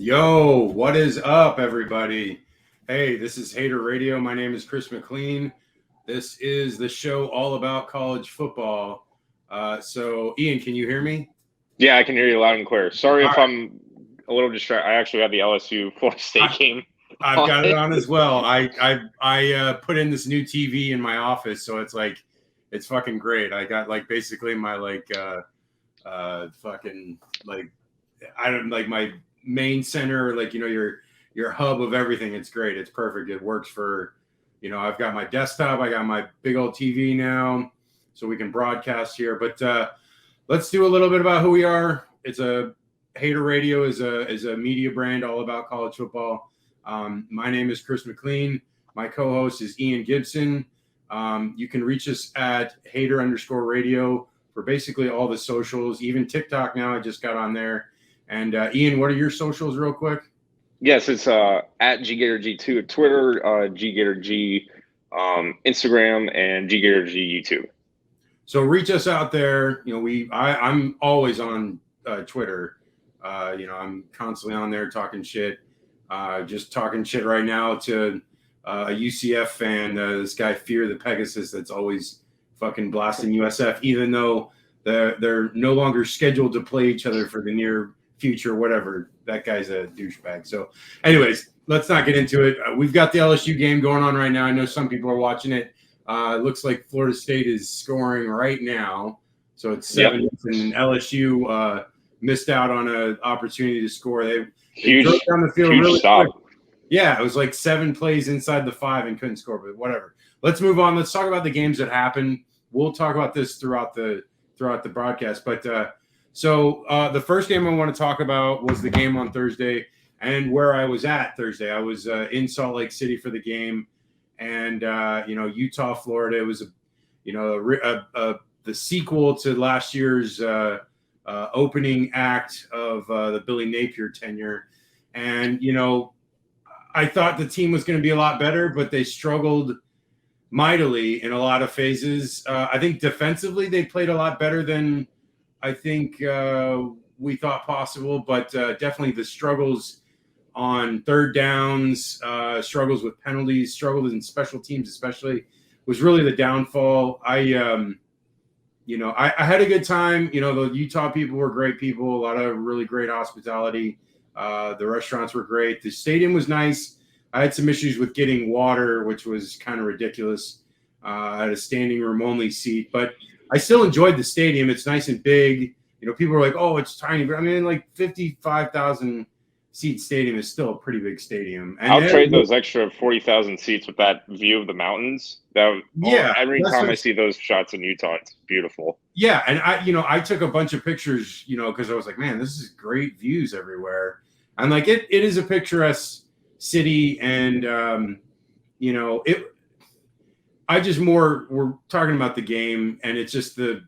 Yo, what is up, everybody? Hey, this is Hater Radio. My name is Chris McLean. This is the show all about college football. So, Ian, can you hear me? Yeah, I can hear you loud and clear. Sorry All if right. I'm a little distracted. I actually have the LSU Florida State game I've on. got it on as well. I put in this new TV in my office, so it's fucking great. I got basically my fucking I don't like my main center, your hub of everything. It's great. It's perfect. It works for, I've got my desktop. I got my big old TV now, so we can broadcast here. But let's do a little bit about who we are. Hater Radio is a media brand all about college football. My name is Chris McLean. My co-host is Ian Gibson. You can reach us at hater_radio for basically all the socials, even TikTok now. I just got on there. And Ian, what are your socials real quick? Yes, it's at GGatorG2 at Twitter, GGatorG Instagram, and GGatorG YouTube. So reach us out there. I'm always on Twitter. I'm constantly on there talking shit. Just talking shit right now to a UCF fan, this guy Fear the Pegasus, that's always fucking blasting USF, even though they're no longer scheduled to play each other for the near future, whatever. That guy's a douchebag. So anyways, let's not get into it. We've got the LSU game going on right now. I know some people are watching it. It looks like Florida State is scoring right now. So it's 7, and LSU missed out on an opportunity to score. They drove down the field really quick. Yeah, it was like 7 plays inside the 5 and couldn't score, but whatever. Let's move on. Let's talk about the games that happened. We'll talk about this throughout the broadcast. But so the first game I want to talk about was the game on Thursday, and where I was at Thursday. I was in Salt Lake City for the game, and Utah, Florida. It was the sequel to last year's opening act of the Billy Napier tenure, and I thought the team was going to be a lot better, but they struggled mightily in a lot of phases. I think defensively they played a lot better than I think we thought possible, but definitely the struggles on third downs, struggles with penalties, struggles in special teams especially, was really the downfall. I had a good time. The Utah people were great people, a lot of really great hospitality. The restaurants were great. The stadium was nice. I had some issues with getting water, which was kind of ridiculous. I had a standing room only seat, but I still enjoyed the stadium. It's nice and big. People are like, oh, it's tiny. But I mean, like 55,000 seat stadium is still a pretty big stadium. And I'll trade those extra 40,000 seats with that view of the mountains. Every time I see those shots in Utah, it's beautiful. Yeah, and I took a bunch of pictures, because I was like, man, this is great views everywhere. And like it is a picturesque city, and we're talking about the game, and it's just the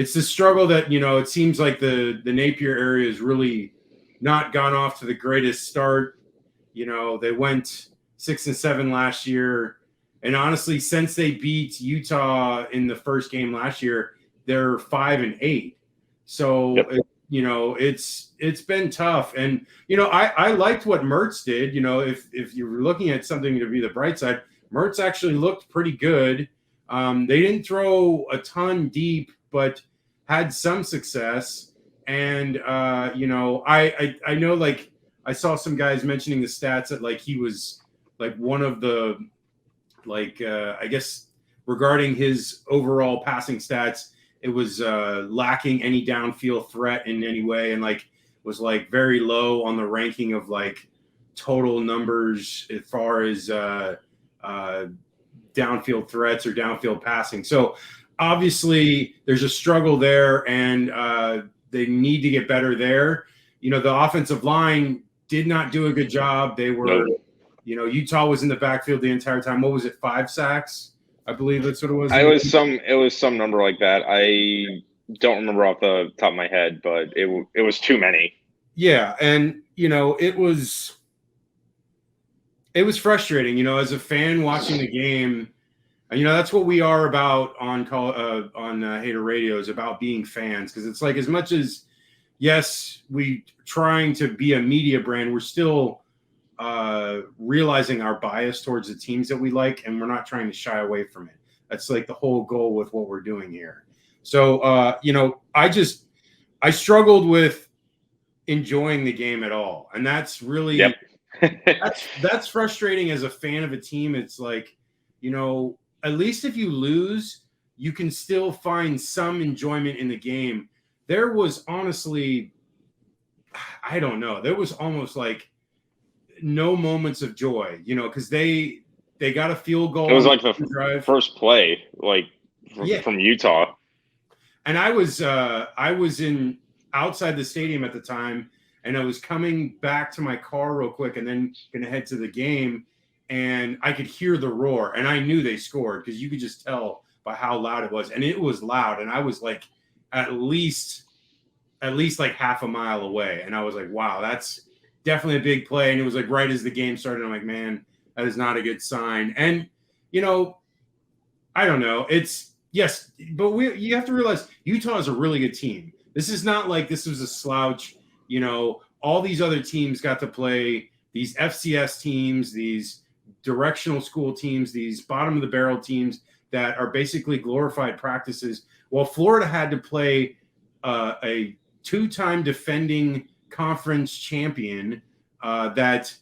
struggle that it seems like the Napier area has really not gone off to the greatest start. They went 6-7 last year, and honestly, since they beat Utah in the first game last year, they're 5-8. So yep. It's been tough, and I liked what Mertz did. If you're looking at something to be the bright side, Mertz actually looked pretty good. They didn't throw a ton deep, but had some success. And I know, like, I saw some guys mentioning the stats that like he was like one of the I guess regarding his overall passing stats, it was lacking any downfield threat in any way, and like was like very low on the ranking of like total numbers as far as downfield threats or downfield passing. So obviously there's a struggle there, and they need to get better there. The offensive line did not do a good job. They were, Utah was in the backfield the entire time. What was it? 5 sacks? I believe that's what it was. It was some number like that. I don't remember off the top of my head, but it was too many. Yeah, and it was frustrating. As a fan watching the game, that's what we are about on Hater Radio, is about being fans, because it's like as much as yes, we trying to be a media brand. We're still realizing our bias towards the teams that we like, and we're not trying to shy away from it. That's like the whole goal with what we're doing here. So, I struggled with enjoying the game at all. And that's really, that's frustrating as a fan of a team. It's like, at least if you lose, you can still find some enjoyment in the game. There was honestly, I don't know, there was almost like no moments of joy, because they got a field goal. It was like the first play, from Utah. And I was in outside the stadium at the time, and I was coming back to my car real quick and then going to head to the game, and I could hear the roar, and I knew they scored because you could just tell by how loud it was, and it was loud, and I was like at least like half a mile away, and I was like, wow, that's definitely a big play. And it was like right as the game started, I'm like, man, that is not a good sign. And I don't know, it's yes, but you have to realize Utah is a really good team. This is not like this was a slouch. All these other teams got to play these FCS teams, these directional school teams, these bottom of the barrel teams that are basically glorified practices. While Florida had to play a two-time defending conference champion that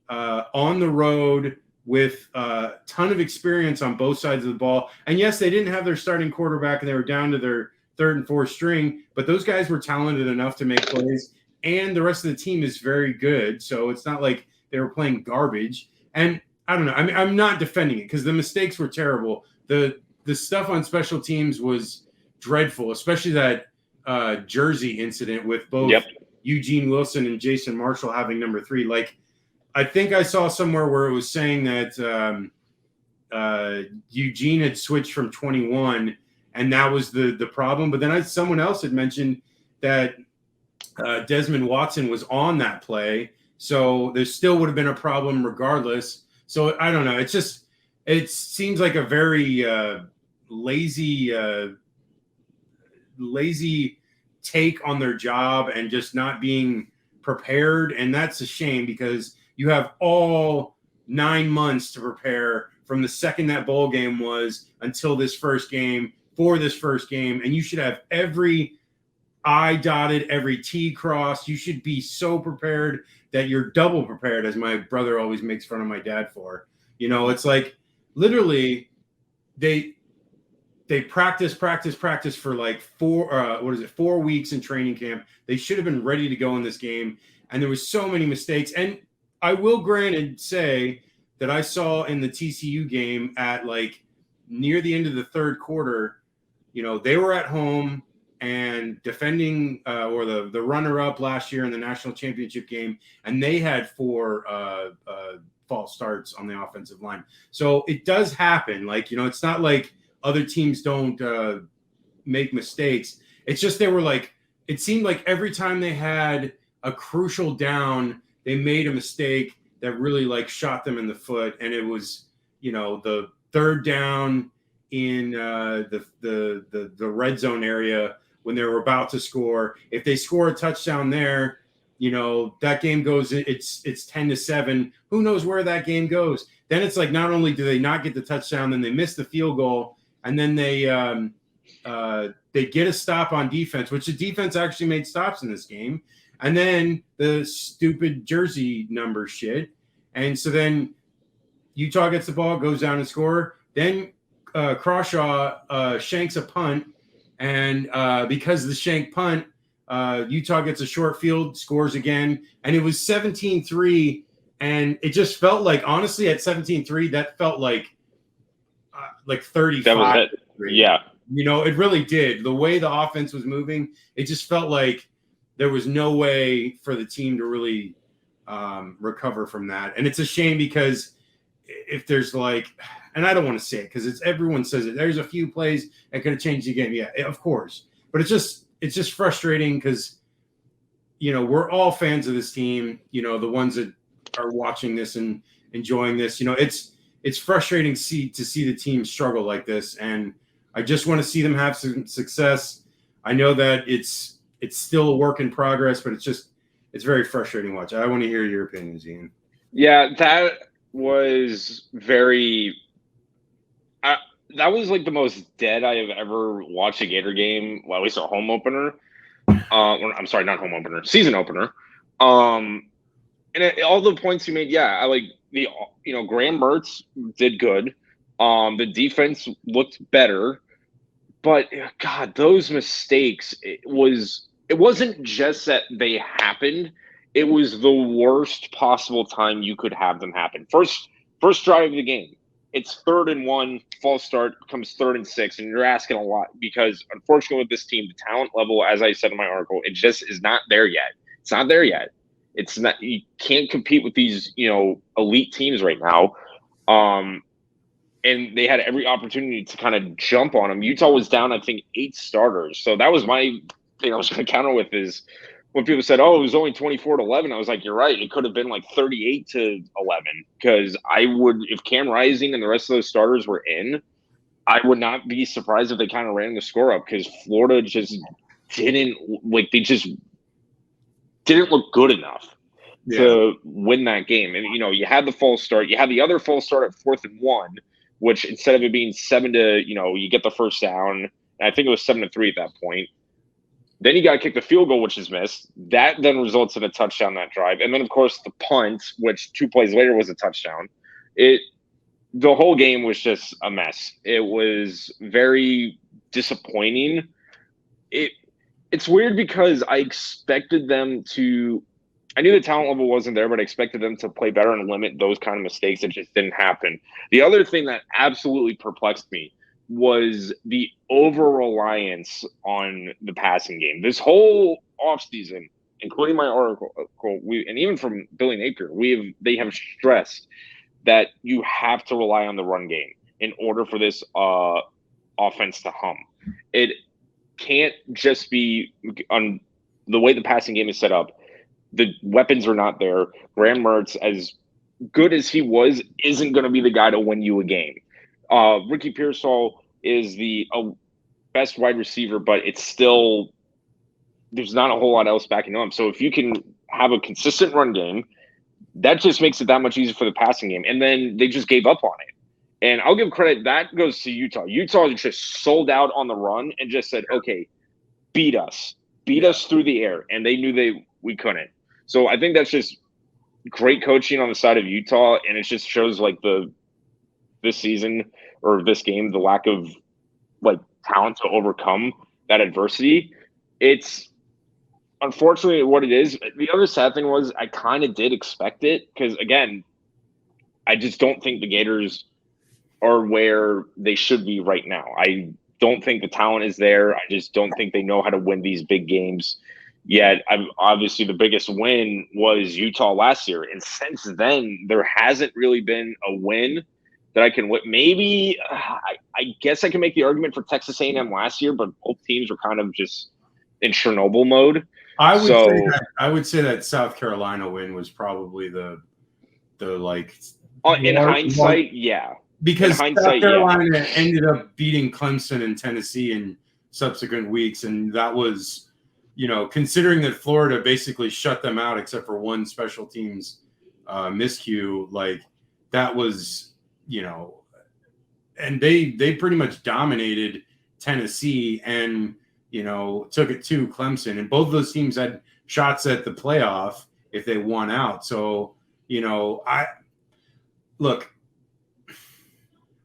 on the road with a ton of experience on both sides of the ball. And yes, they didn't have their starting quarterback and they were down to their third and fourth string, but those guys were talented enough to make plays, and the rest of the team is very good. So it's not like they were playing garbage. And I don't know. I mean, I'm not defending it because the mistakes were terrible. The stuff on special teams was dreadful, especially that jersey incident with both Eugene Wilson and Jason Marshall having number 3. Like, I think I saw somewhere where it was saying that Eugene had switched from 21, and that was the problem. But then someone else had mentioned that Desmond Watson was on that play, so there still would have been a problem regardless. So I don't know. It seems like a very lazy take on their job and just not being prepared. And that's a shame because you have all 9 months to prepare from the second that bowl game was until this first game for this first game. And you should have every I dotted, every T crossed. You should be so prepared that you're double prepared, as my brother always makes fun of my dad for. It's like literally they practice for like 4 weeks in training camp. They should have been ready to go in this game. And there was so many mistakes. And I will granted say that I saw in the TCU game at like near the end of the third quarter, they were at home and defending or the runner-up last year in the national championship game, and they had 4 false starts on the offensive line. So it does happen. Like, it's not like other teams don't make mistakes. It's just they were like, it seemed like every time they had a crucial down, they made a mistake that really like shot them in the foot. And it was, the third down in the red zone area when they were about to score. If they score a touchdown there, that game goes, it's 10-7. Who knows where that game goes? Then it's like, not only do they not get the touchdown, then they miss the field goal, and then they get a stop on defense, which the defense actually made stops in this game. And then the stupid jersey number shit. And so then Utah gets the ball, goes down and score. Then Crawshaw shanks a punt. And because of the shank punt, Utah gets a short field, scores again. And it was 17-3. And it just felt like, honestly, at 17-3, that felt like 35. That was it. Yeah. It really did. The way the offense was moving, it just felt like there was no way for the team to really recover from that. And it's a shame because if there's and I don't want to say it because everyone says it, there's a few plays that could have changed the game. Yeah, of course. But it's just frustrating because, we're all fans of this team, the ones that are watching this and enjoying this. It's frustrating to see the team struggle like this. And I just want to see them have some success. I know that it's it's still a work in progress, but it's very frustrating to watch. I want to hear your opinions, Ian. Yeah, that was very. That was like the most dead I have ever watched a Gator game. Well, at least a home opener. I'm sorry, not home opener, season opener. And all the points you made, yeah, I like Graham Mertz did good. The defense looked better, but God, those mistakes. It wasn't just that they happened. It was the worst possible time you could have them happen. First drive of the game. It's 3rd and 1, false start, becomes 3rd and 6, and you're asking a lot because, unfortunately, with this team, the talent level, as I said in my article, it just is not there yet. It's not there yet. It's not. You can't compete with these, elite teams right now. And they had every opportunity to kind of jump on them. Utah was down, I think, 8 starters. So that was my thing I was going to counter with is when people said, oh, it was only 24-11, I was like, you're right. It could have been like 38-11 because if Cam Rising and the rest of those starters were in, I would not be surprised if they kind of ran the score up because Florida just didn't look good enough to win that game. And, you had the false start. You had the other false start at 4th and 1, which instead of it being 7 to, you get the first down. And I think it was 7-3 at that point. Then you got to kick the field goal, which is missed. That then results in a touchdown that drive. And then, of course, the punt, which 2 plays later was a touchdown. The whole game was just a mess. It was very disappointing. It's weird because I expected them to – I knew the talent level wasn't there, but I expected them to play better and limit those kind of mistakes. It just didn't happen. The other thing that absolutely perplexed me was the over-reliance on the passing game. This whole offseason, including my article, and even from Billy Napier, they have stressed that you have to rely on the run game in order for this offense to hum. It can't just be on the way the passing game is set up. The weapons are not there. Graham Mertz, as good as he was, isn't going to be the guy to win you a game. Ricky Pearsall is the best wide receiver, but it's still there's not a whole lot else backing him up. So if you can have a consistent run game, that just makes it that much easier for the passing game. And then they just gave up on it. And I'll give credit. That goes to Utah. Utah just sold out on the run and just said, okay, beat us through the air. And they knew we couldn't. So I think that's just great coaching on the side of Utah. And it just shows like this season or this game, the lack of like talent to overcome that adversity. It's unfortunately what it is. The other sad thing was I kind of did expect it because, again, I just don't think the Gators are where they should be right now. I don't think the talent is there. I just don't think they know how to win these big games yet. Obviously, the biggest win was Utah last year. And since then, there hasn't really been a win that I can win. Maybe I guess I can make the argument for Texas A&M last year, but both teams were kind of just in Chernobyl mode. I would say that South Carolina win was probably the like in hindsight, yeah. Because South Carolina ended up beating Clemson and Tennessee in subsequent weeks, and that was, considering that Florida basically shut them out except for one special teams miscue, like that was, and they pretty much dominated Tennessee and took it to Clemson, and both of those teams had shots at the playoff if they won out. So,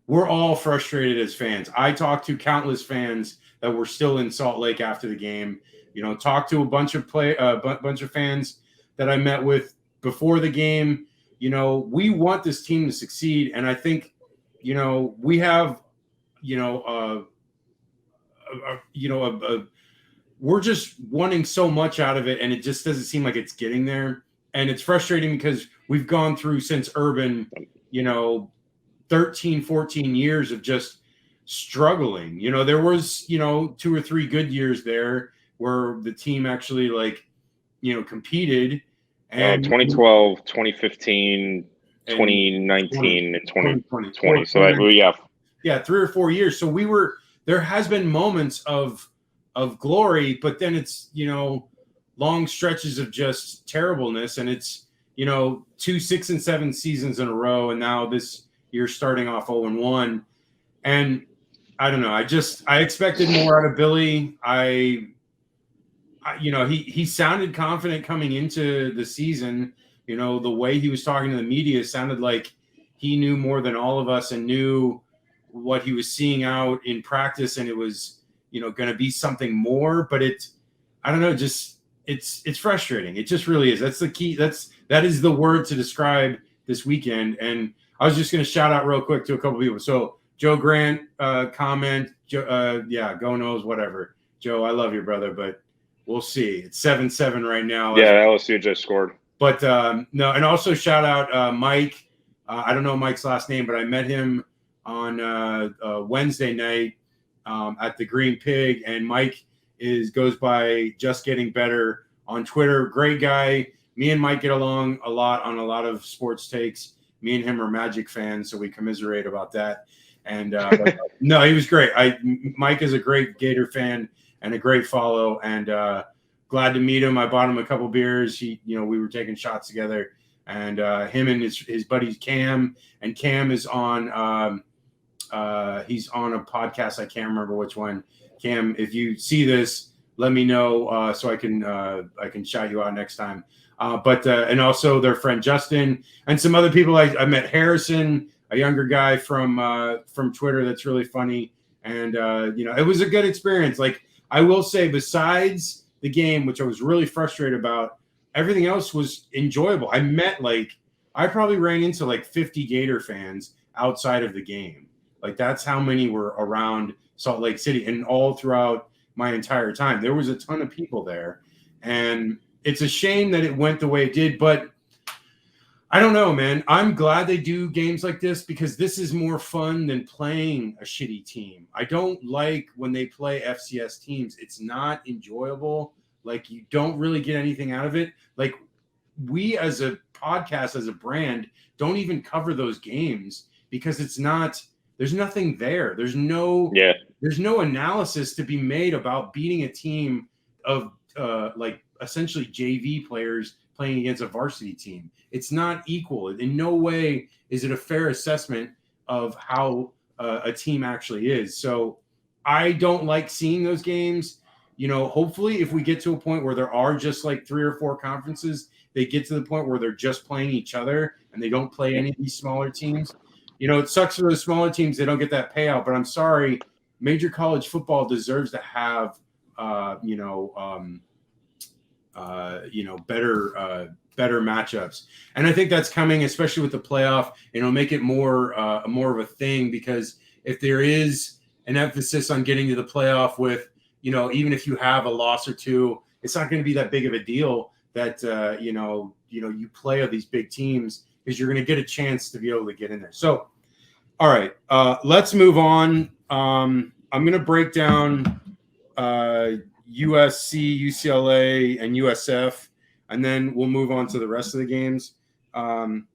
we're all frustrated as fans. I talked to countless fans that were still in Salt Lake after the game. Talked to a bunch of bunch of fans that I met with before the game. We want this team to succeed, and I think, we have, we're just wanting so much out of it, and it just doesn't seem like it's getting there. And it's frustrating because we've gone through since Urban, 13, 14 years of just struggling. There was, 2 or 3 good years there where the team actually competed. And 2012, 2015, 2019, and 2020. So yeah. Yeah, 3 or 4 years. So there has been moments of of glory, but then it's, long stretches of just terribleness. And it's, 2 6-7 seasons in a row. And now this year starting off 0-1. And I don't know. I expected more out of Billy. He sounded confident coming into the season. The way he was talking to the media sounded like he knew more than all of us and knew what he was seeing out in practice. And it was, going to be something more, but I don't know, just it's frustrating. It just really is. That's the key. That is the word to describe this weekend. And I was just going to shout out real quick to a couple people. So Joe Grant, comment, go Noles, whatever. Joe, I love you, brother, but we'll see. It's 7-7 right now. Yeah, LSU just scored. But no, and also shout out Mike. I don't know Mike's last name, but I met him on Wednesday night at the Green Pig, and Mike goes by Just Getting Better on Twitter. Great guy. Me and Mike get along a lot on a lot of sports takes. Me and him are Magic fans, so we commiserate about that. And no, he was great. Mike is a great Gator fan and a great follow, and glad to meet him. I bought him a couple beers. We were taking shots together, and him and his buddy Cam, and Cam is on he's on a podcast. I can't remember which one. Cam, if you see this, let me know so I can shout you out next time. And also their friend Justin and some other people. I met Harrison, a younger guy from Twitter that's really funny, and it was a good experience. Like, I will say, besides the game, which I was really frustrated about, everything else was enjoyable. I probably ran into 50 Gator fans outside of the game. Like, that's how many were around Salt Lake City, and all throughout my entire time, there was a ton of people there. And it's a shame that it went the way it did, but I don't know, man. I'm glad they do games like this because this is more fun than playing a shitty team. I don't like when they play FCS teams. It's not enjoyable. Like, you don't really get anything out of it. Like, we as a podcast, as a brand, don't even cover those games because there's nothing there. There's no analysis to be made about beating a team of essentially JV players playing against a varsity team. It's not equal. In no way is it a fair assessment of how a team actually is. So I don't like seeing those games. Hopefully if we get to a point where there are just 3 or 4 conferences, they get to the point where they're just playing each other and they don't play any of these smaller teams. It sucks for those smaller teams. They don't get that payout, but I'm sorry. Major college football deserves to have, better matchups. And I think that's coming, especially with the playoff, and it'll make it more of a thing, because if there is an emphasis on getting to the playoff with, even if you have a loss or two, it's not going to be that big of a deal that, you play all these big teams, because you're going to get a chance to be able to get in there. So, all right, let's move on. I'm going to break down USC, UCLA, and USF, and then we'll move on to the rest of the games. I'm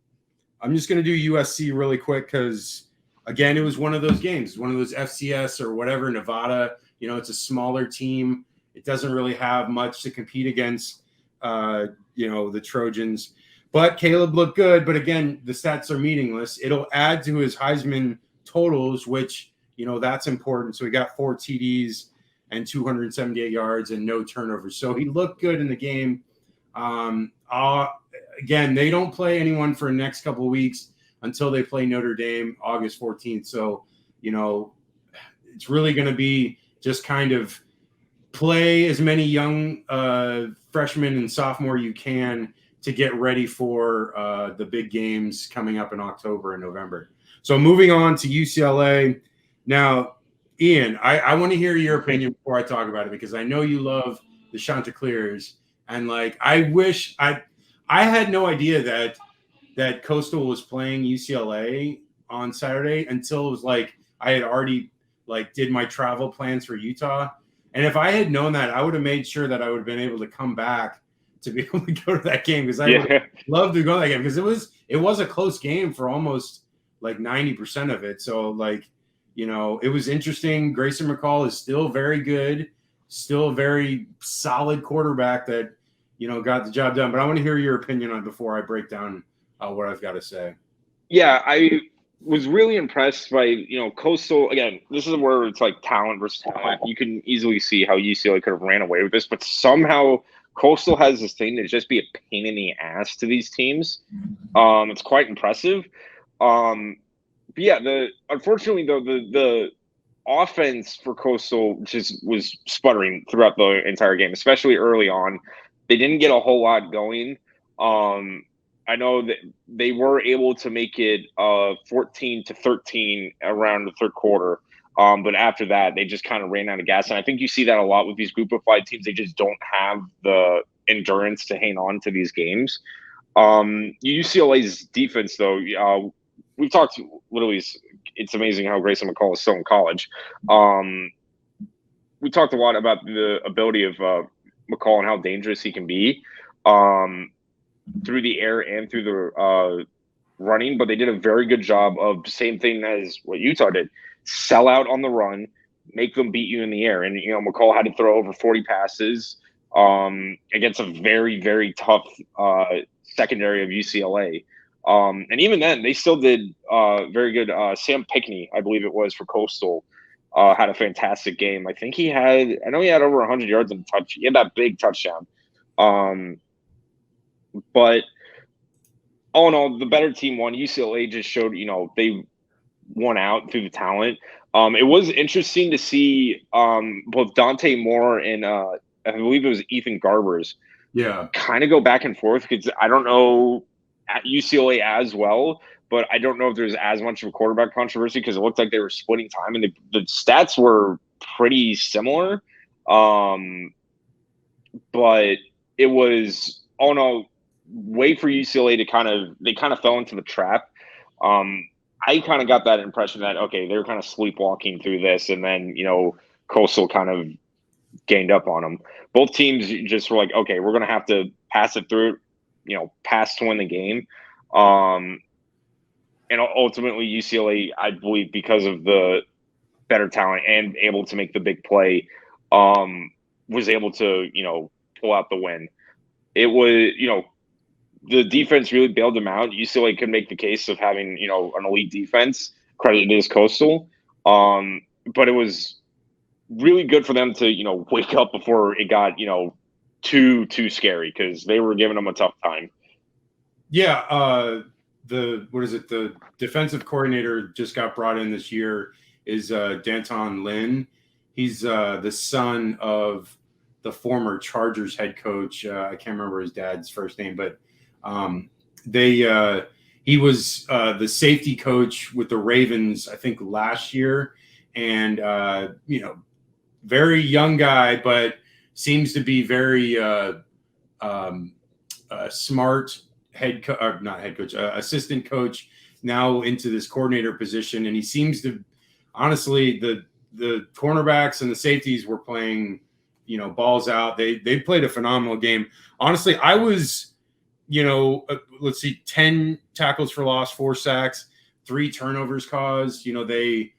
just going to do USC really quick because, again, it was one of those games, one of those FCS or whatever, Nevada. It's a smaller team. It doesn't really have much to compete against, the Trojans. But Caleb looked good. But, again, the stats are meaningless. It'll add to his Heisman totals, which, that's important. So he got 4 TDs and 278 yards and no turnovers. So he looked good in the game. Again, they don't play anyone for the next couple of weeks until they play Notre Dame August 14th. So, it's really going to be just kind of play as many young freshmen and sophomore you can to get ready for the big games coming up in October and November. So moving on to UCLA. Now, Ian, I want to hear your opinion before I talk about it, because I know you love the Chanticleers. And I wish I had no idea that Coastal was playing UCLA on Saturday until it was I had already did my travel plans for Utah. And if I had known that, I would have made sure that I would have been able to come back to be able to go to that game, because I would love to go to that game, because it was a close game for almost 90% of it. So it was interesting. Grayson McCall is still very good. still a very solid quarterback that, got the job done. But I want to hear your opinion on it before I break down what I've got to say. Yeah, I was really impressed by, Coastal. Again, this is where it's like talent versus talent. You can easily see how UCLA could have ran away with this, but somehow Coastal has this thing to just be a pain in the ass to these teams. It's quite impressive. But yeah, unfortunately though, the offense for Coastal just was sputtering throughout the entire game, especially early on. They didn't get a whole lot going. I know that they were able to make it 14-13 around the third quarter. But after that, they just kind of ran out of gas. And I think you see that a lot with these group of 5 teams. They just don't have the endurance to hang on to these games. UCLA's defense, though, we've talked literally, it's amazing how Grayson McCall is still in college. We talked a lot about the ability of McCall and how dangerous he can be. Through the air and through the running, but they did a very good job of same thing as what Utah did: sell out on the run, make them beat you in the air. And McCall had to throw over 40 passes against a very, very tough secondary of UCLA. And even then, they still did very good. Sam Pickney, I believe it was, for Coastal, had a fantastic game. I think I know he had over 100 yards and touch. He had that big touchdown. But all in all, the better team won. UCLA just showed, they won out through the talent. It was interesting to see both Dante Moore and I believe it was Ethan Garbers kind of go back and forth, because I don't know at UCLA as well, but I don't know if there's as much of a quarterback controversy, because it looked like they were splitting time, and the stats were pretty similar. But it was, all in all, way for UCLA to kind of fell into the trap. I kind of got that impression that, okay, they were kind of sleepwalking through this, and then, Coastal kind of gained up on them. Both teams just were like, okay, we're going to have to pass it through, pass to win the game. And ultimately UCLA, I believe, because of the better talent and able to make the big play, was able to, pull out the win. It was, the defense really bailed them out. UCLA could make the case of having, an elite defense. Credit is Coastal. But it was really good for them to, wake up before it got, too scary, because they were giving them a tough time. Yeah. The defensive coordinator just got brought in this year is Danton Lynn. He's the son of the former Chargers head coach. I can't remember his dad's first name, but he was the safety coach with the Ravens, I think, last year. And, very young guy, but seems to be very smart assistant coach now into this coordinator position. And he seems to, honestly, the cornerbacks and the safeties were playing, balls out. They played a phenomenal game. Honestly, I was, let's see, 10 tackles for loss, 4 sacks, 3 turnovers caused. They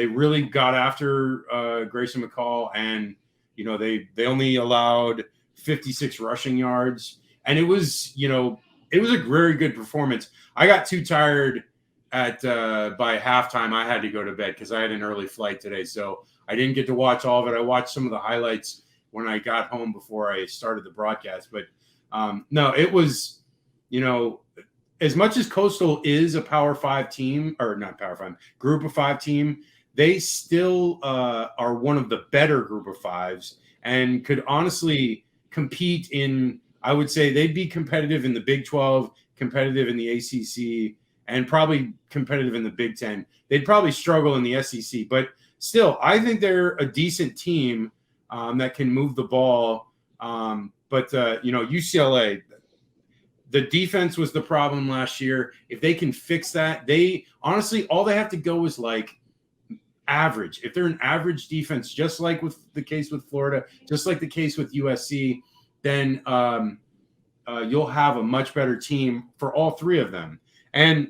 really got after Grayson McCall, and they only allowed 56 rushing yards, and it was a very good performance. I got too tired by halftime. I had to go to bed because I had an early flight today, so I didn't get to watch all of it. I watched some of the highlights when I got home before I started the broadcast. But no, it was, as much as Coastal is a Power 5 team, or not Power 5, Group of 5 team, they still are one of the better Group of 5s and could honestly compete in, I would say they'd be competitive in the Big 12, competitive in the ACC, and probably competitive in the Big 10. They'd probably struggle in the SEC, but still, I think they're a decent team that can move the ball. But UCLA, the defense was the problem last year. If they can fix that, they honestly, all they have to go is like average. If they're an average defense, just like with the case with Florida, just like the case with USC, then you'll have a much better team for all 3 of them. And,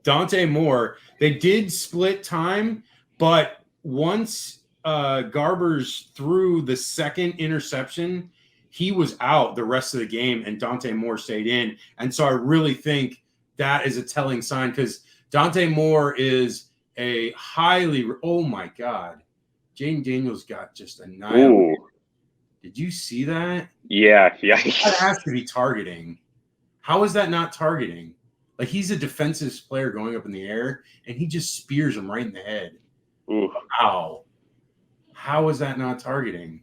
Dante Moore, they did split time, but once Garbers threw the second interception, he was out the rest of the game, and Dante Moore stayed in. And so I really think that is a telling sign, because Dante Moore is a highly – oh, my God. Jaden Daniels got just annihilated. Did you see that? Yeah. That has to be targeting. How is that not targeting? Like, he's a defensive player going up in the air, and he just spears him right in the head. Ooh. Wow. How is that not targeting?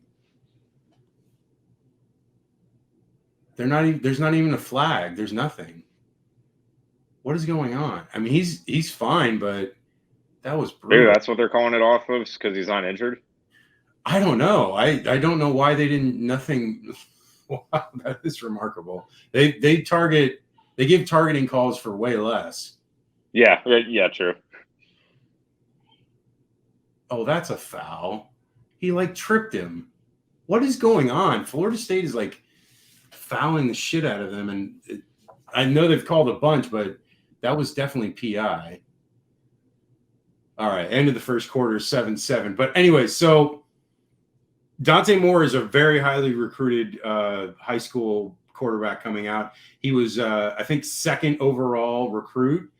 There's not even a flag. There's nothing. What is going on? I mean, he's fine, but that was brutal. Dude, that's what they're calling it off of, because he's not injured? I don't know. I don't know why they didn't – nothing – wow, that is remarkable. They give targeting calls for way less. Yeah, true. Oh, that's a foul. He, like, tripped him. What is going on? Florida State is, like, fouling the shit out of them. And I know they've called a bunch, but that was definitely PI. All right, end of the first quarter, 7-7. But anyway, so Dante Moore is a very highly recruited high school quarterback coming out. He was, I think, second overall recruit.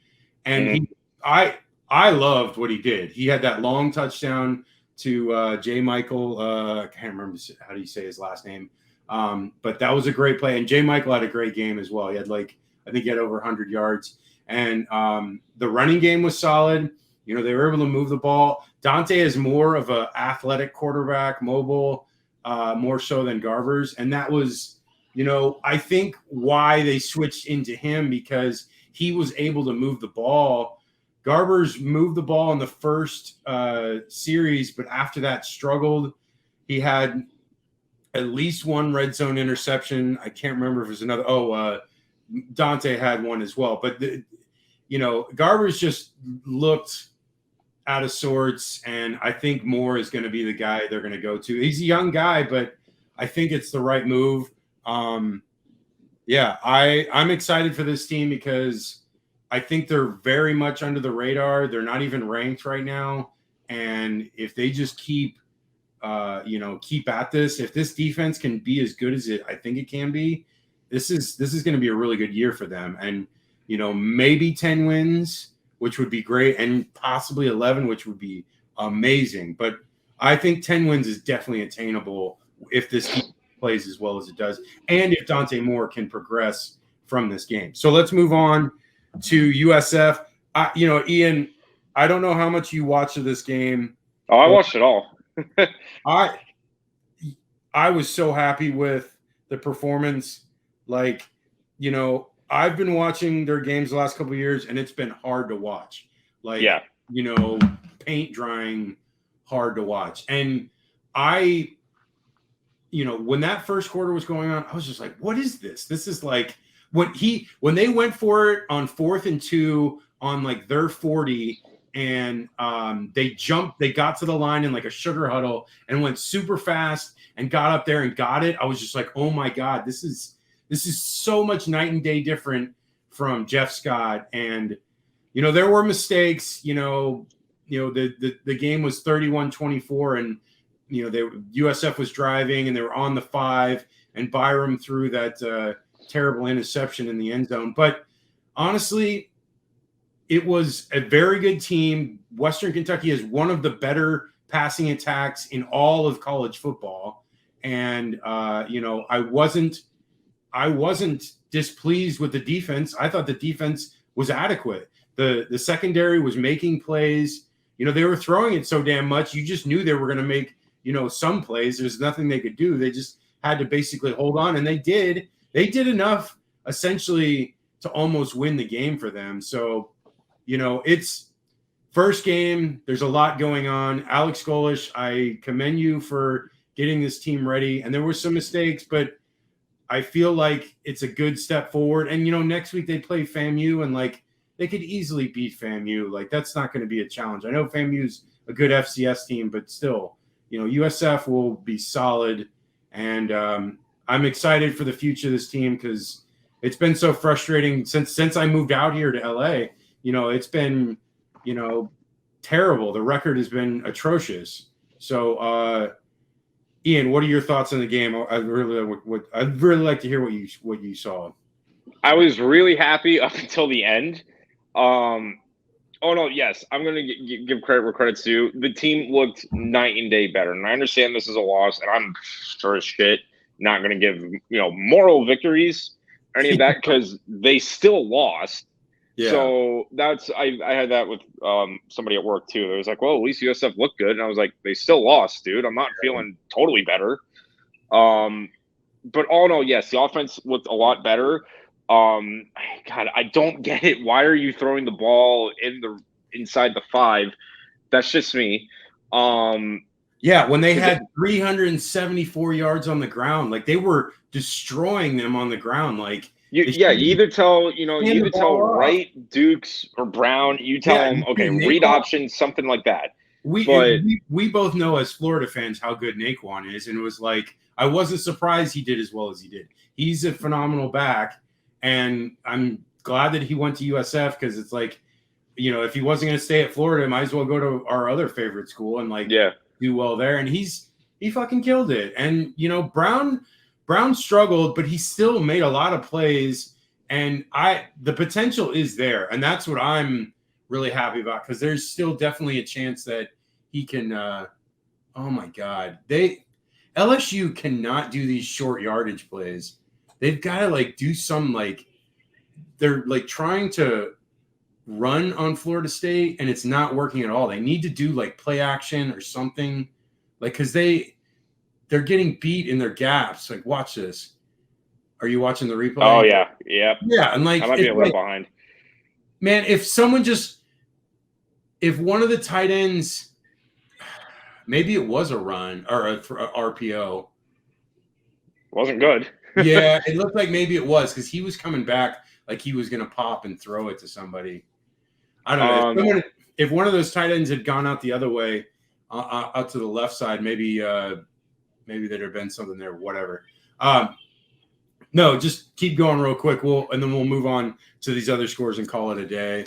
And I loved what he did. He had that long touchdown to J. Michael. I can't remember how do you say his last name. But that was a great play. And J. Michael had a great game as well. He had I think he had over 100 yards. And the running game was solid. You know, they were able to move the ball. Dante is more of an athletic quarterback, mobile, more so than Garbers. And that was, you know, I think why they switched into him, because he was able to move the ball. Garbers moved the ball in the first series, but after that struggled. He had at least one red zone interception. I can't remember if it was another. Dante had one as well. But, you know, Garbers just looked out of sorts, and I think Moore is going to be the guy they're going to go to. He's a young guy, but I think it's the right move. Yeah, I'm excited for this team because I think they're very much under the radar. They're not even ranked right now. And if they just keep at this, if this defense can be as good as I think it can be, this is going to be a really good year for them. And, you know, maybe 10 wins, which would be great, and possibly 11, which would be amazing. But I think 10 wins is definitely attainable if this team plays as well as it does, and if Dante Moore can progress from this game. So let's move on to USF. Ian, I don't know how much you watched of this game. Oh, I watched it all. I was so happy with the performance. Like, you know, I've been watching their games the last couple of years, and it's been hard to watch. Like, yeah, you know, paint drying, hard to watch. And when that first quarter was going on, I was just like, what is this? This is like when they went for it on 4th and 2 on like their 40, and they got to the line in like a sugar huddle and went super fast and got up there and got it. I was just like, oh my God, this is so much night and day different from Jeff Scott. And, you know, there were mistakes, the game was 31-24, and, you know, USF was driving and they were on the 5, and Byram threw that terrible interception in the end zone. But honestly, it was a very good team. Western Kentucky is one of the better passing attacks in all of college football. And, I wasn't displeased with the defense. I thought the defense was adequate. The secondary was making plays. You know, they were throwing it so damn much. You just knew they were going to make, some plays. There's nothing they could do. They just had to basically hold on, and they did. They did enough essentially to almost win the game for them. So, it's first game. There's a lot going on. Alex Golish, I commend you for getting this team ready. And there were some mistakes, but I feel like it's a good step forward. And, next week they play FAMU, and like they could easily beat FAMU. Like, that's not going to be a challenge. I know FAMU's a good FCS team, but still, USF will be solid. And I'm excited for the future of this team because it's been so frustrating since I moved out here to LA. It's been, terrible. The record has been atrocious. So, Ian, what are your thoughts on the game? I'd really like to hear what you saw. I was really happy up until the end. Oh no, yes, I'm gonna give credit where credit's due. The team looked night and day better, and I understand this is a loss, and I'm sure as shit not gonna give moral victories or any of that because they still lost. Yeah. So I had that with somebody at work too. It was like, well, at least USF looked good, and I was like, they still lost, dude. I'm not feeling totally better. But all in all, yes, the offense looked a lot better. God, I don't get it. Why are you throwing the ball inside the 5? That's just me. Yeah, when they had 374 yards on the ground, like they were destroying them on the ground. Like you either tell Wright, Dukes, or Brown. You tell them, okay, read options, something like that. We both know as Florida fans how good Naquan is, and it was like I wasn't surprised he did as well as he did. He's a phenomenal back. And I'm glad that he went to USF because it's like, if he wasn't going to stay at Florida, might as well go to our other favorite school and do well there. And he fucking killed it. And Brown struggled, but he still made a lot of plays. And the potential is there, and that's what I'm really happy about because there's still definitely a chance that he can. Oh my God, LSU cannot do these short yardage plays. They've got to do some they're trying to run on Florida State and it's not working at all. They need to do play action or something because they're getting beat in their gaps. Watch this. Are you watching the replay? Oh yeah. Yeah. Yeah. And I might be a little behind. Man, if one of the tight ends, maybe it was a run or a RPO. Wasn't good. Yeah, it looked like maybe it was because he was coming back like he was going to pop and throw it to somebody. I don't know. If one of those tight ends had gone out the other way, out to the left side, maybe there'd have been something there. Whatever. No, just keep going real quick. And then we'll move on to these other scores and call it a day.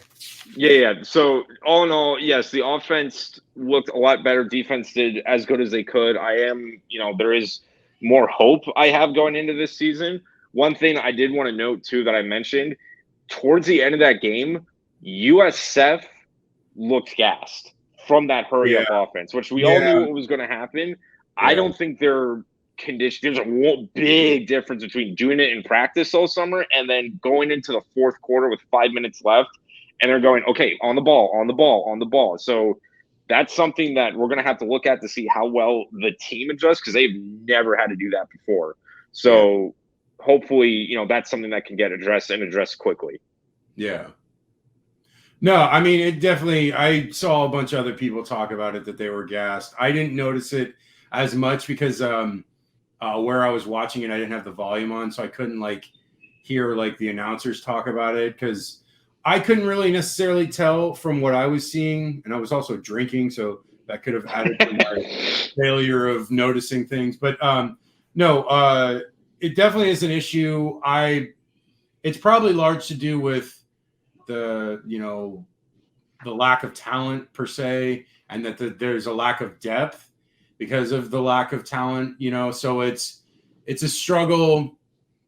Yeah. So all in all, yes, the offense looked a lot better. Defense did as good as they could. There is more hope I have going into this season. One thing I did want to note too that I mentioned towards the end of that game, USF looked gassed from that hurry up offense, which we all knew what was going to happen. Yeah. I don't think they're conditioned. There's a big difference between doing it in practice all summer and then going into the fourth quarter with 5 minutes left, and they're going, okay, on the ball. So that's something that we're going to have to look at to see how well the team adjusts because they've never had to do that before. So hopefully, that's something that can get addressed quickly. Yeah. No, I mean, it definitely – I saw a bunch of other people talk about it that they were gassed. I didn't notice it as much because where I was watching it, I didn't have the volume on, so I couldn't, hear, the announcers talk about it because – I couldn't really necessarily tell from what I was seeing, and I was also drinking, so that could have added to my failure of noticing things. But no, it definitely is an issue. It's probably large to do with the lack of talent per se, and that there's a lack of depth because of the lack of talent. So it's a struggle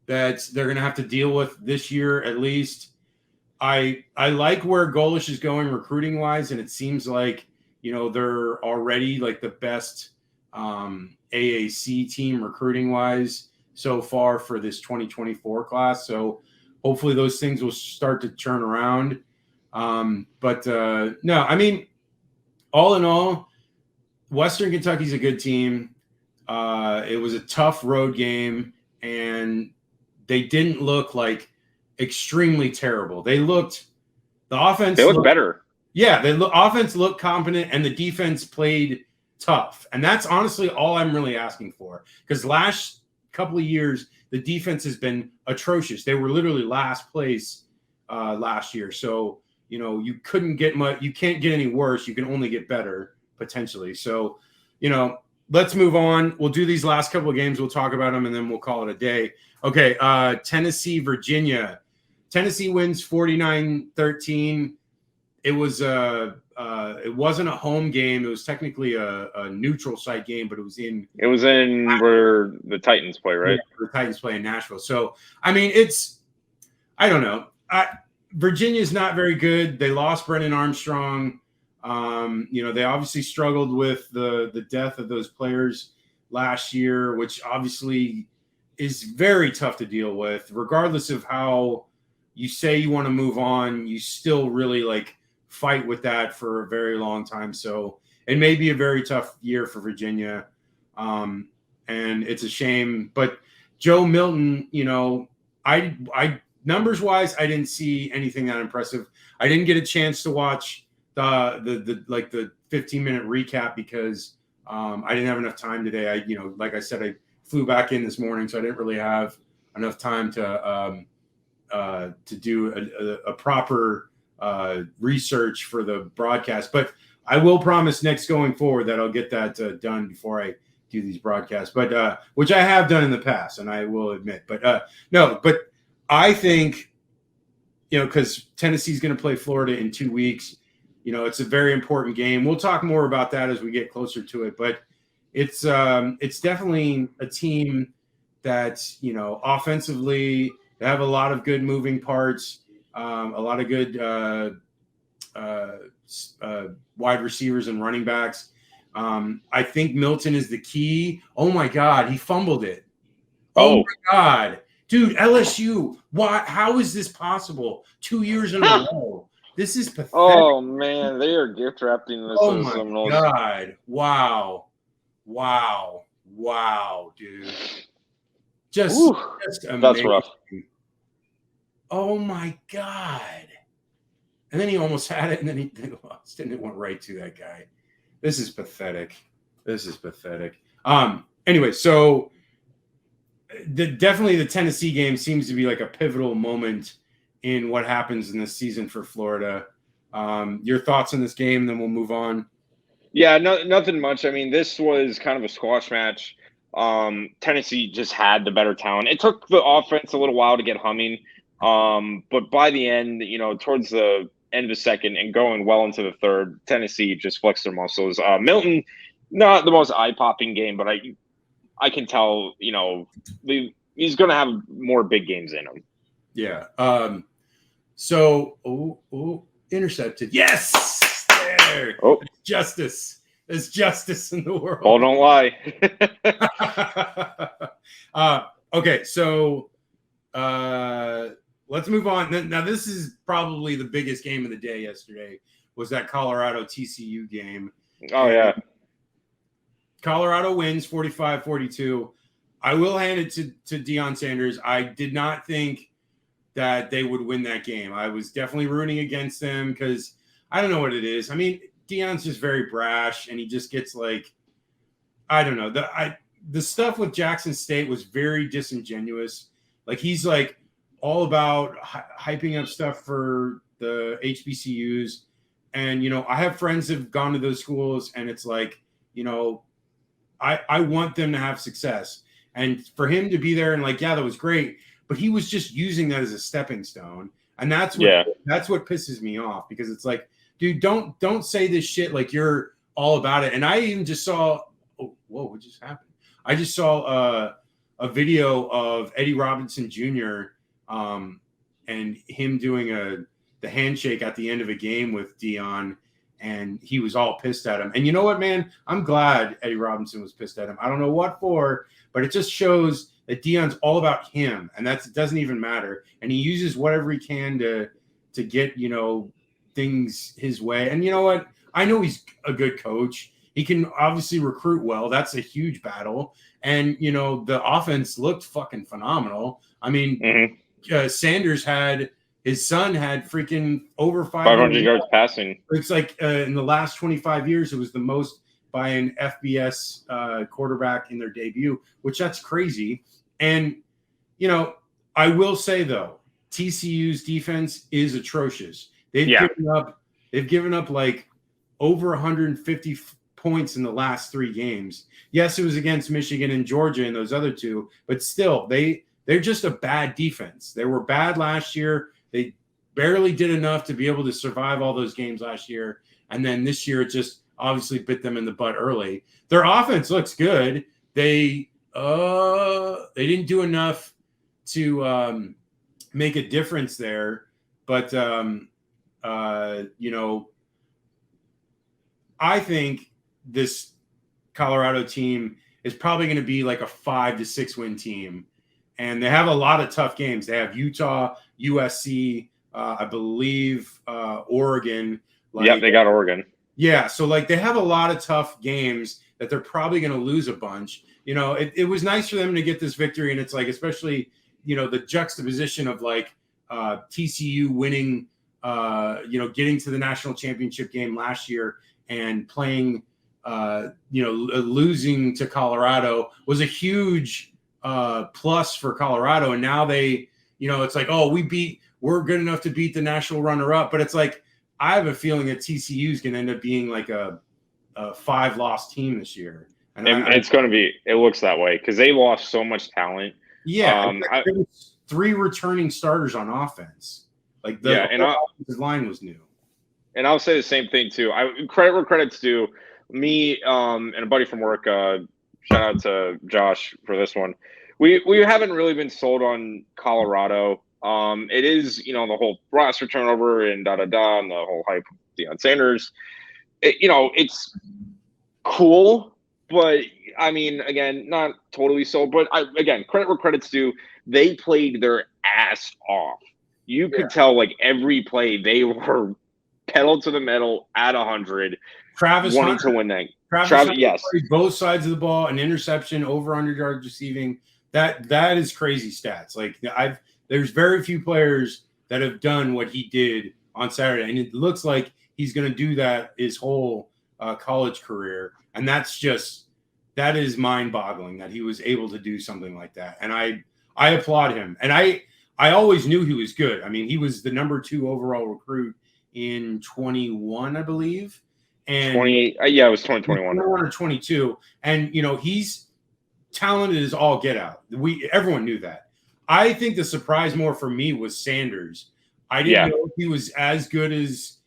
that they're going to have to deal with this year at least. I like where Golish is going recruiting wise, and it seems like they're already the best AAC team recruiting wise so far for this 2024 class. So hopefully those things will start to turn around. But no, I mean, all in all, Western Kentucky's a good team. It was a tough road game, and they didn't look extremely terrible. The offense looked better. Yeah, offense looked competent and the defense played tough. And that's honestly all I'm really asking for. Because last couple of years, the defense has been atrocious. They were literally last place last year. So, you couldn't get much. You can't get any worse. You can only get better potentially. So, let's move on. We'll do these last couple of games. We'll talk about them and then we'll call it a day. Okay, Tennessee, Virginia. Tennessee wins 49-13. It was it wasn't a home game. It was technically a neutral site game, but it was in where the Titans play, right? Yeah, the Titans play in Nashville. So, I mean, I don't know. Virginia's not very good. They lost Brennan Armstrong. They obviously struggled with the death of those players last year, which obviously is very tough to deal with. Regardless of how you say you want to move on, you still really fight with that for a very long time. So it may be a very tough year for Virginia. And it's a shame. But Joe Milton, I numbers wise, I didn't see anything that impressive. I didn't get a chance to watch the 15-minute recap because I didn't have enough time today. Like I said, I flew back in this morning, so I didn't really have enough time to do a proper research for the broadcast. But I will promise next going forward that I'll get that done before I do these broadcasts. But which I have done in the past, and I will admit. But no, but I think because Tennessee's going to play Florida in 2 weeks. It's a very important game. We'll talk more about that as we get closer to it, but it's definitely a team that, offensively, they have a lot of good moving parts, a lot of good wide receivers and running backs. I think Milton is the key. Oh my God, he fumbled it. Oh my God, dude, LSU. Why? How is this possible? 2 years in a row. This is pathetic. Oh man, they are gift wrapping this. Oh my God! Wow, dude. Just amazing. That's rough. Oh my God! And then he almost had it, and then he lost, and it went right to that guy. This is pathetic. Anyway, so definitely the Tennessee game seems to be like a pivotal moment in what happens in this season for Florida. Your thoughts on this game, then we'll move on. Yeah, nothing much. I mean, this was kind of a squash match. Tennessee just had the better talent. It took the offense a little while to get humming. But by the end, towards the end of the second and going well into the third, Tennessee just flexed their muscles. Milton, not the most eye-popping game, but I can tell, he's going to have more big games in him. Yeah. Intercepted. Yes! There. Oh. It's justice. There's justice in the world. Oh, don't lie. Okay, so let's move on. Now, this is probably the biggest game of the day yesterday, was that Colorado-TCU game. Oh, yeah. Colorado wins 45-42. I will hand it to Deion Sanders. I did not think that they would win that game. I was definitely rooting against them because I don't know what it is. I mean, Deion's just very brash, and he just gets I don't know. The stuff with Jackson State was very disingenuous. He's all about hyping up stuff for the HBCUs. And, I have friends that have gone to those schools, and it's I want them to have success. And for him to be there and that was great. But he was just using that as a stepping stone. And that's what pisses me off, because it's dude, don't say this shit like you're all about it. And I even just saw, what just happened? I just saw a video of Eddie Robinson Jr. And him doing the handshake at the end of a game with Deion, and he was all pissed at him. And you know what, man? I'm glad Eddie Robinson was pissed at him. I don't know what for, but it just shows that Deion's all about him, and it doesn't even matter. And he uses whatever he can to get, things his way. And you know what? I know he's a good coach. He can obviously recruit well. That's a huge battle. And, the offense looked fucking phenomenal. I mean, Sanders his son had freaking over 500 yards passing. It's in the last 25 years, it was the most by an FBS quarterback in their debut, which that's crazy. And, I will say, though, TCU's defense is atrocious. They've given up over 150 points in the last 3 games. Yes, it was against Michigan and Georgia and those other two, but still, they're just a bad defense. They were bad last year. They barely did enough to be able to survive all those games last year. And then this year, it just obviously bit them in the butt early. Their offense looks good. They didn't do enough to make a difference there. But, I think this Colorado team is probably going to be like a 5 to 6 win team. And they have a lot of tough games. They have Utah, USC, I believe Oregon. They got Oregon. Yeah, so like they have a lot of tough games that they're probably going to lose a bunch. It was nice for them to get this victory, and it's like especially the juxtaposition of like TCU winning, getting to the national championship game last year and playing, losing to Colorado was a huge plus for Colorado, and now they, it's like, oh, we're good enough to beat the national runner-up, but it's like I have a feeling that TCU is going to end up being like a 5-loss team this year. And it's going to be – it looks that way because they lost so much talent. Yeah. There was 3 returning starters on offense. Like the offensive line was new. And I'll say the same thing too. Credit where credit's due. Me and a buddy from work, shout out to Josh for this one. We haven't really been sold on Colorado. It is, the whole roster turnover and and the whole hype of Deion Sanders. It's cool, but I mean, again, not totally sold. But again, credit where credit's due. They played their ass off. You could tell, like every play, they were pedal to the metal at 100. Travis wanting Hunter, to win that. Travis yes, both sides of the ball, an interception, over 100 yards receiving. That is crazy stats. Like there's very few players that have done what he did on Saturday, and it looks like he's going to do that his whole college career. And that is mind-boggling that he was able to do something like that. And I applaud him. And I always knew he was good. I mean, he was the number 2 overall recruit in 21, I believe. And 28. Yeah, it was 2021. 21 or 22. And he's talented as all get out. Everyone knew that. I think the surprise more for me was Sanders. I didn't know if he was as good as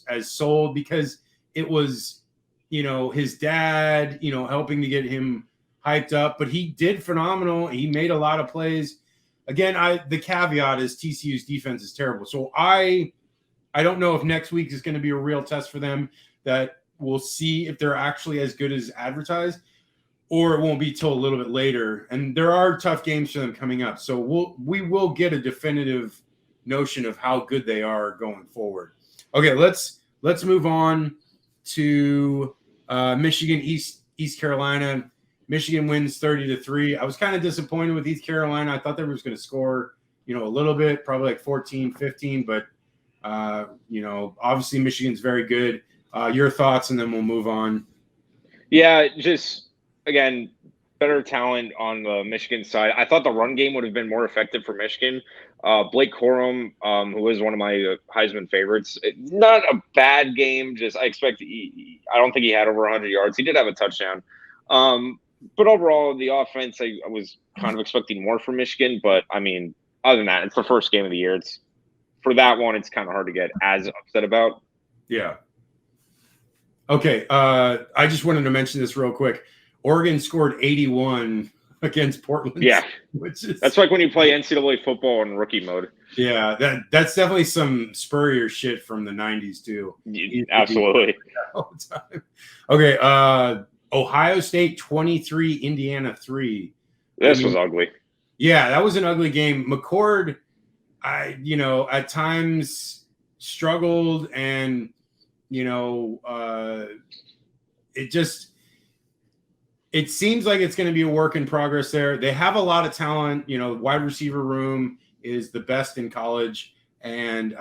as sold, because it was his dad helping to get him hyped up, but he did phenomenal. He made a lot of plays. Again, the caveat is TCU's defense is terrible. So I don't know if next week is going to be a real test for them, that we'll see if they're actually as good as advertised, or it won't be till a little bit later. And there are tough games for them coming up. So we will get a definitive notion of how good they are going forward. Okay, let's move on to Michigan, East Carolina. Michigan wins 30-3. I was kind of disappointed with East Carolina. I thought they were just going to score, a little bit, probably like 14, 15, but obviously Michigan's very good. Your thoughts, and then we'll move on. Yeah, just again, better talent on the Michigan side. I thought the run game would have been more effective for Michigan. Blake Corum, who is one of my Heisman favorites, not a bad game. Just I don't think he had over 100 yards. He did have a touchdown. But overall, the offense, I was kind of expecting more from Michigan. But, I mean, other than that, it's the first game of the year. For that one, it's kind of hard to get as upset about. Yeah. Okay. I just wanted to mention this real quick. Oregon scored 81 against Portland. Yeah. That's like when you play NCAA football in rookie mode. Yeah, that's definitely some Spurrier shit from the 90s, too. Absolutely. All the time. Okay. Ohio State 23, Indiana 3. This was ugly. Yeah, that was an ugly game. McCord, at times struggled, and it seems like it's going to be a work in progress there. They have a lot of talent. Wide receiver room is the best in college, and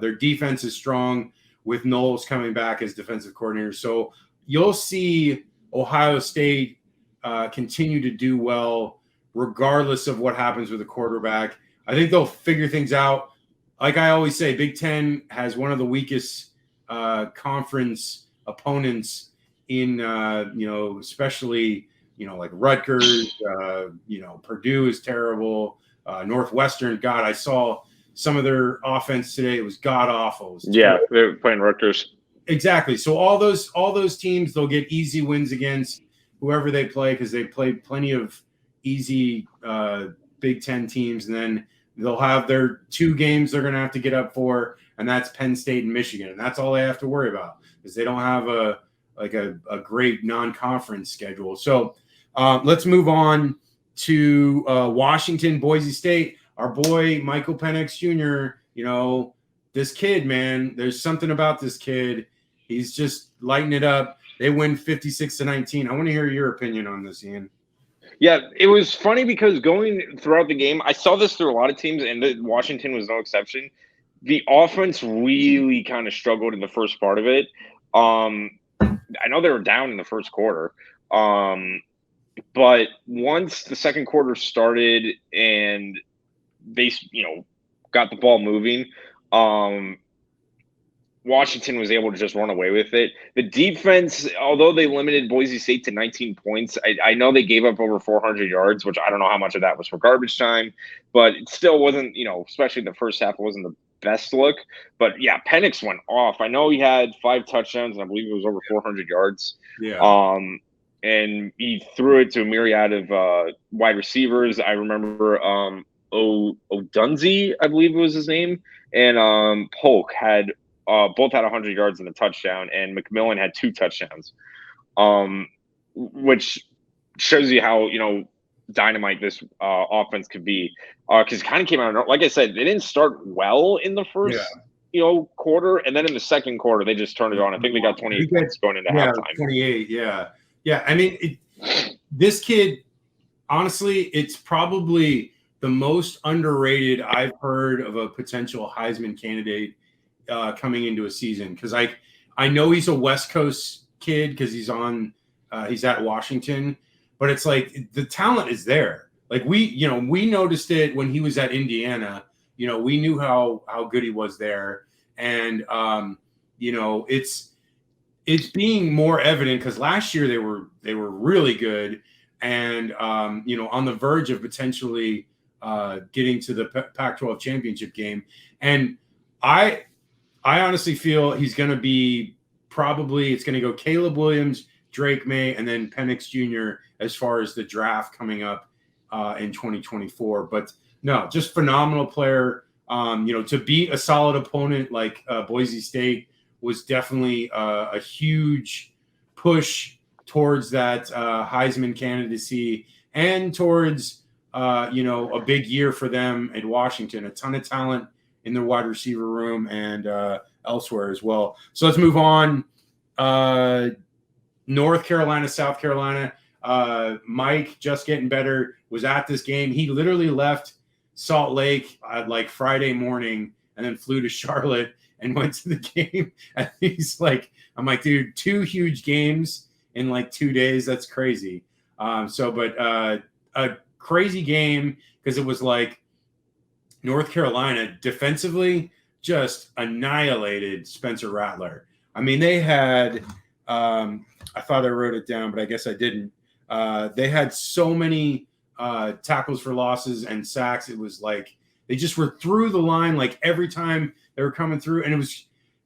their defense is strong with Knowles coming back as defensive coordinator. So you'll see Ohio State continue to do well regardless of what happens with the quarterback. I think they'll figure things out. Like I always say, Big Ten has one of the weakest conference opponents in, especially, like Rutgers, Purdue is terrible. Northwestern, God, I saw some of their offense today. It was god awful. Yeah, they're playing Rutgers. Exactly. So all those teams, they'll get easy wins against whoever they play because they played plenty of easy Big Ten teams, and then they'll have their 2 games they're going to have to get up for, and that's Penn State and Michigan, and that's all they have to worry about because they don't have a great non-conference schedule. So let's move on to Washington, Boise State. Our boy Michael Penix Jr. This kid, man, there's something about this kid. He's just lighting it up. They win 56-19. I want to hear your opinion on this, Ian. Yeah, it was funny because going throughout the game, I saw this through a lot of teams, and Washington was no exception. The offense really kind of struggled in the first part of it. I know they were down in the first quarter, but once the second quarter started and they, got the ball moving, Washington was able to just run away with it. The defense, although they limited Boise State to 19 points, I know they gave up over 400 yards, which I don't know how much of that was for garbage time, but it still wasn't, especially in the first half, it wasn't the best look. But yeah, Penix went off. I know he had 5 touchdowns, and I believe it was over 400 yards. Yeah. And he threw it to a myriad of wide receivers. I remember O'Dunsey, I believe it was his name, and Polk had both had 100 yards and a touchdown, and McMillan had 2 touchdowns, which shows you how dynamite this offense could be. Because it kind of came out, like I said, they didn't start well in the first quarter, and then in the second quarter they just turned it on. I think they got 28 points going into halftime. 28, yeah. I mean, this kid, honestly, it's probably the most underrated I've heard of a potential Heisman candidate coming into a season, because I know he's a West Coast kid because he's at Washington, but it's like the talent is there. Like we noticed it when he was at Indiana. We knew how good he was there, and it's being more evident because last year they were really good, and on the verge of potentially getting to the Pac-12 championship game, and I honestly feel he's going to be it's going to go Caleb Williams, Drake May, and then Penix Jr. as far as the draft coming up in 2024. But no, just phenomenal player. To beat a solid opponent like Boise State was definitely a huge push towards that Heisman candidacy and towards a big year for them at Washington. A ton of talent in their wide receiver room and elsewhere as well. So let's move on. North Carolina, South Carolina. Mike, just getting better, was at this game. He literally left Salt Lake like Friday morning and then flew to Charlotte and went to the game. And I'm like, dude, 2 huge games in like 2 days. That's crazy. But a crazy game because it was like North Carolina defensively just annihilated Spencer Rattler. I mean, they had I thought I wrote it down, but I guess I didn't. They had so many tackles for losses and sacks. It was like they just were through the line like every time they were coming through. And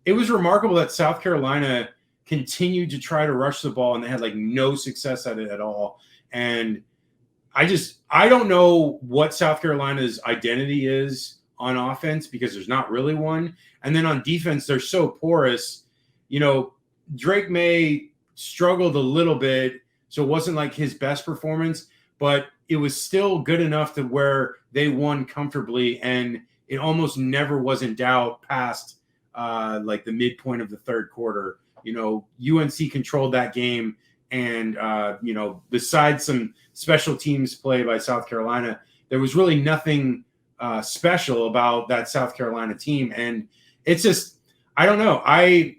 it was remarkable that South Carolina continued to try to rush the ball, and they had like no success at it at all. And I don't know what South Carolina's identity is on offense because there's not really one. And then on defense, they're so porous. Drake May struggled a little bit, so it wasn't like his best performance, but it was still good enough to where they won comfortably, and it almost never was in doubt past like the midpoint of the third quarter. UNC controlled that game, and besides some special teams play by South Carolina, there was really nothing special about that South Carolina team. And it's just, I don't know. I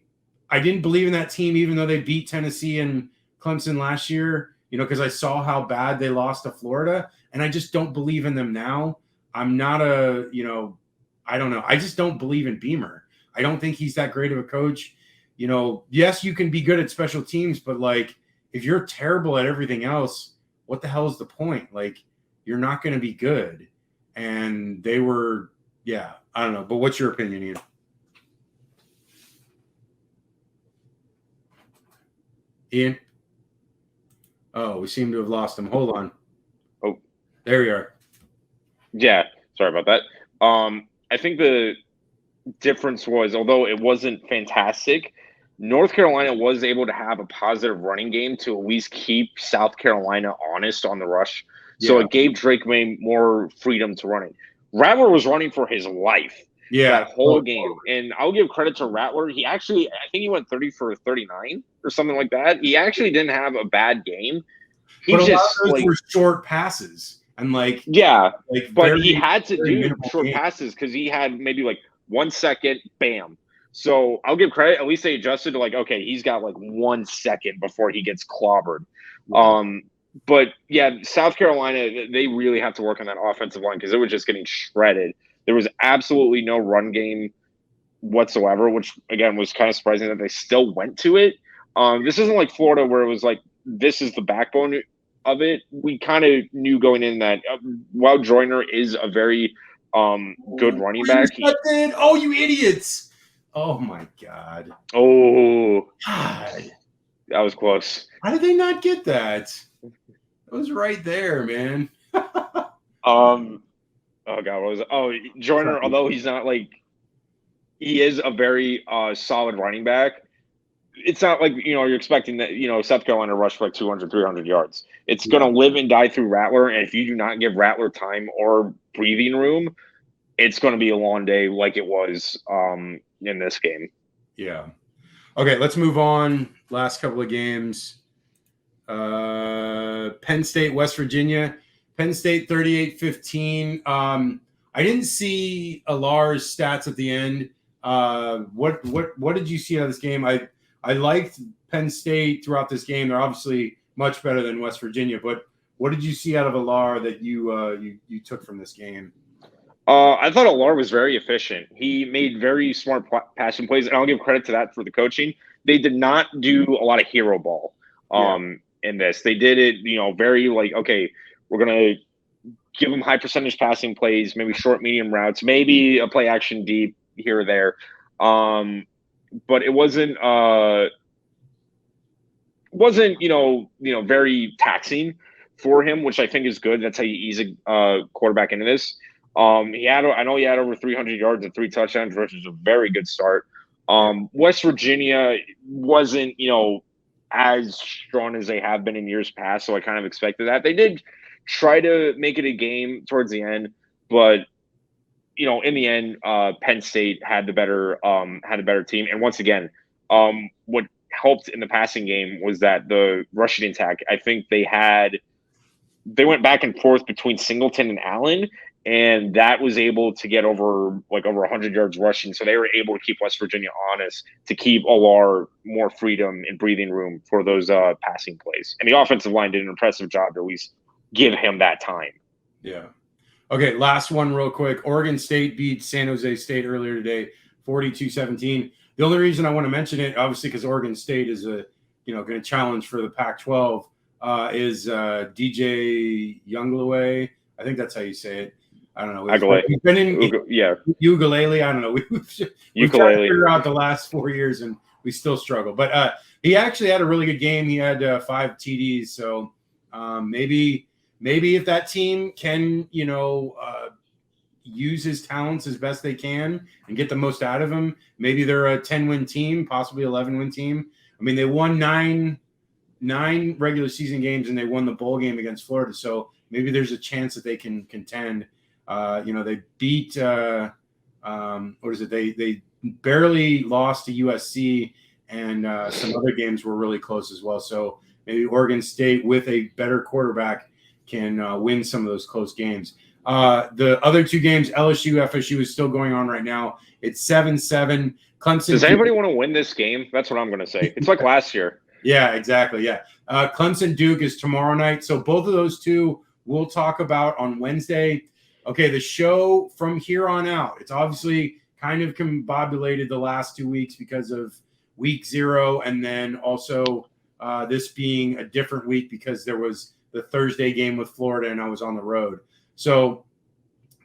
didn't believe in that team, even though they beat Tennessee and Clemson last year, because I saw how bad they lost to Florida, and I just don't believe in them now. I'm not I don't know. I just don't believe in Beamer. I don't think he's that great of a coach. Yes, you can be good at special teams, but like if you're terrible at everything else, what the hell is the point? Like you're not going to be good. And they were, I don't know, but what's your opinion, Ian? Ian? Oh, we seem to have lost him. Hold on. Oh, there you are. Yeah, sorry about that. I think the difference was, although it wasn't fantastic, North Carolina was able to have a positive running game to at least keep South Carolina honest on the rush. So it gave Drake May more freedom to running. Rattler was running for his life that whole game. And I'll give credit to Rattler. He actually, I think he went 30 for 39 or something like that. He actually didn't have a bad game. But a lot of those were short passes. And but he had to do short passes because he had maybe 1 second, bam. So I'll give credit. At least they adjusted to okay, he's got 1 second before he gets clobbered. Yeah. But yeah, South Carolina, they really have to work on that offensive line because it was just getting shredded. There was absolutely no run game whatsoever, which again was kind of surprising that they still went to it. This isn't like Florida where it was this is the backbone of it. We kind of knew going in that while Joyner is a very good running back. Oh, you idiots. Oh, my God. Oh, God. That was close. How did they not get that? It was right there, man. Oh, God. What was it? Oh, Joyner, although he's not he is a very solid running back. It's not you're expecting that, South Carolina rush for 200, 300 yards. It's going to live and die through Rattler. And if you do not give Rattler time or breathing room, it's going to be a long day like it was in this game. Yeah. Okay, let's move on. Last couple of games. Penn State, West Virginia. Penn State 38-15. I didn't see Alar's stats at the end. What did you see out of this game? I liked Penn State throughout this game. They're obviously much better than West Virginia, but what did you see out of Alar that you took from this game? I thought Alar was very efficient. He made very smart passing plays, and I'll give credit to that for the coaching. They did not do a lot of hero ball in this. They did it, very okay, we're going to give them high percentage passing plays, maybe short, medium routes, maybe a play action deep here or there. But it wasn't very taxing for him, which I think is good. That's how you ease a quarterback into this. I know he had over 300 yards and 3 touchdowns, which is a very good start. West Virginia wasn't, as strong as they have been in years past, so I kind of expected that. They did try to make it a game towards the end, but in the end, Penn State had the better team. And once again, what helped in the passing game was that the rushing attack. I think they went back and forth between Singleton and Allen, and that was able to get over 100 yards rushing. So they were able to keep West Virginia honest, to keep Alar more freedom and breathing room for those passing plays. And the offensive line did an impressive job to at least give him that time. Yeah. Okay, last one real quick. Oregon State beat San Jose State earlier today, 42-17. The only reason I want to mention it, obviously, because Oregon State is going to challenge for the Pac-12, is DJ Uiagalelei. I think that's how you say it. I don't know. We've been in ukulele. I don't know. We've tried to figure out the last 4 years, and we still struggle. But he actually had a really good game. He had 5 TDs. So maybe if that team can, use his talents as best they can and get the most out of him, maybe they're a 10-win team, possibly 11-win team. I mean, they won nine regular season games, and they won the bowl game against Florida. So maybe there's a chance that they can contend. They beat They barely lost to USC, and some other games were really close as well. So maybe Oregon State with a better quarterback can win some of those close games. The other 2 games, LSU, FSU, is still going on right now. It's 7-7. Clemson. Does anybody want to win this game? That's what I'm going to say. It's like last year. Yeah, exactly. Yeah. Clemson Duke is tomorrow night. So both of those 2 we'll talk about on Wednesday. Okay, the show from here on out, it's obviously kind of combobulated the last 2 weeks because of week 0, and then also this being a different week because there was the Thursday game with Florida and I was on the road. So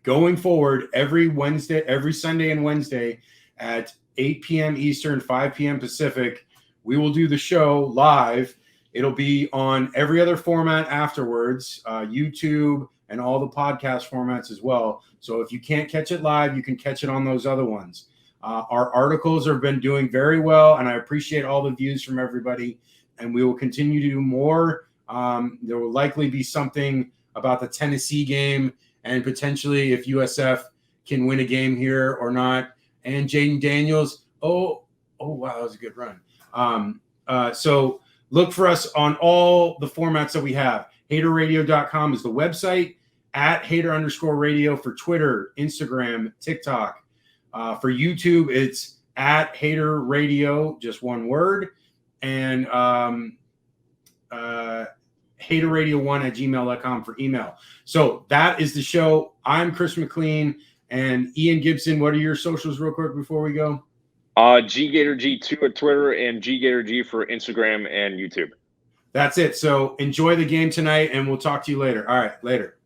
going forward, every Sunday and Wednesday at 8 p.m. Eastern, 5 p.m. Pacific, we will do the show live. It'll be on every other format afterwards, YouTube and all the podcast formats as well. So if you can't catch it live, you can catch it on those other ones. Our articles have been doing very well, and I appreciate all the views from everybody. And we will continue to do more. There will likely be something about the Tennessee game, and potentially if USF can win a game here or not. And Jaden Daniels. Oh, wow, that was a good run. So look for us on all the formats that we have. Haterradio.com is the website, at @hater_radio for Twitter, Instagram, TikTok. For YouTube, it's at Hater Radio, just one word, and haterradio1@gmail.com for email. So that is the show. I'm Chris McLean and Ian Gibson. What are your socials real quick before we go? GGatorG2 at Twitter and GGatorG for Instagram and YouTube. That's it. So enjoy the game tonight, and we'll talk to you later. All right, later.